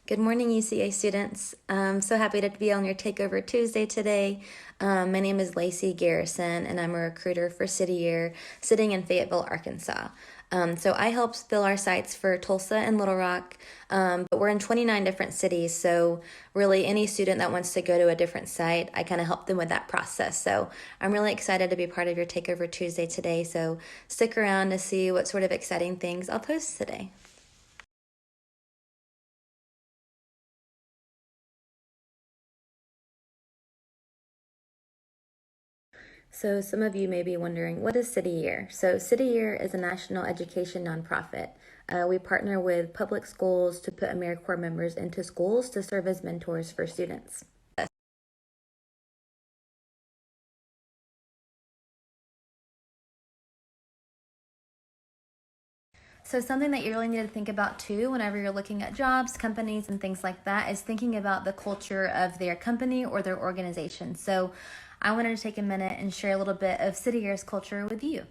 Good morning, UCA students. I'm so happy to be on your Takeover Tuesday today. My name is Lacey Garrison, and I'm a recruiter for City Year, sitting in Fayetteville, Arkansas. So I help fill our sites for Tulsa and Little Rock, but we're in 29 different cities. So really, any student that wants to go to a different site, I kind of help them with that process. So I'm really excited to be part of your Takeover Tuesday today. So stick around to see what sort of exciting things I'll post today. So some of you may be wondering, what is City Year? So City Year is a national education nonprofit. We partner with public schools to put AmeriCorps members into schools to serve as mentors for students. So something that you really need to think about too whenever you're looking at jobs, companies, and things like that is thinking about the culture of their company or their organization. So I wanted to take a minute and share a little bit of City Year's culture with you.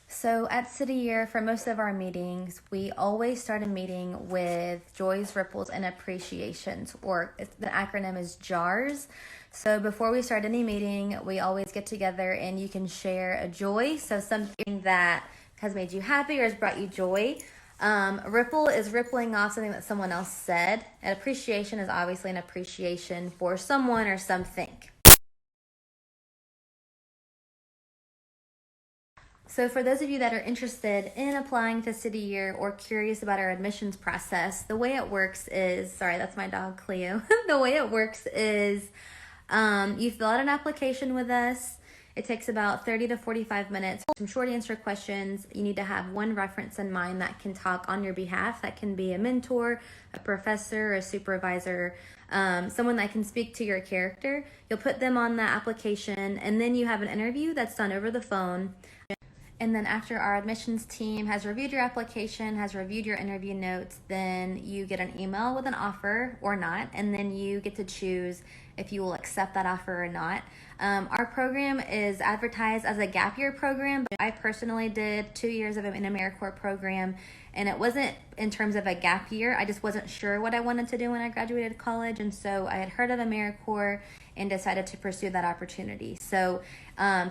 So at City Year, for most of our meetings, we always start a meeting with joys, ripples, and appreciations, or the acronym is JARS. So before we start any meeting, we always get together and you can share a joy. So something that has made you happy or has brought you joy. Ripple is rippling off something that someone else said. And appreciation is obviously an appreciation for someone or something. So for those of you that are interested in applying to City Year or curious about our admissions process, the way it works is, sorry, that's my dog Cleo. The way it works is you fill out an application with us. It takes about 30 to 45 minutes. Some short answer questions. You need to have one reference in mind that can talk on your behalf. That can be a mentor, a professor, a supervisor, someone that can speak to your character. You'll put them on the application, and then you have an interview that's done over the phone. And then after our admissions team has reviewed your application, has reviewed your interview notes, then you get an email with an offer or not, and then you get to choose if you will accept that offer or not. Our program is advertised as a gap year program, but I personally did 2 years of an AmeriCorps program, and it wasn't in terms of a gap year. I just wasn't sure what I wanted to do when I graduated college, and so I had heard of AmeriCorps and decided to pursue that opportunity. So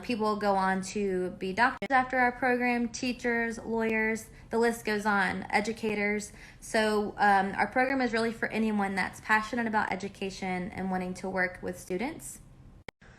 people go on to be doctors after our program, teachers, lawyers, the list goes on, educators. So our program is really for anyone that's passionate about education and wanting to work with students.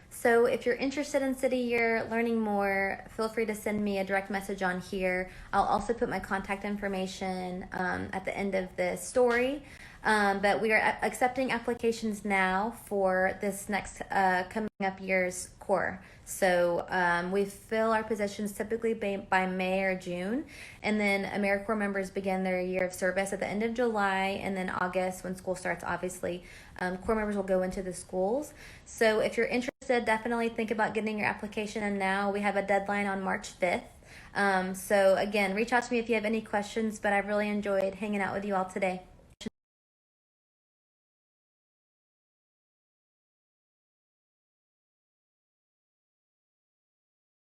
So if you're interested in City Year, learning more, feel free to send me a direct message on here. I'll also put my contact information at the end of the story. But we are accepting applications now for this next coming up year's core. So we fill our positions typically by May or June, and then AmeriCorps members begin their year of service at the end of July, and then August when school starts. Obviously, Corps members will go into the schools. So if you're interested, definitely think about getting your application in now. We have a deadline on March 5th. So again, reach out to me if you have any questions. But I've really enjoyed hanging out with you all today.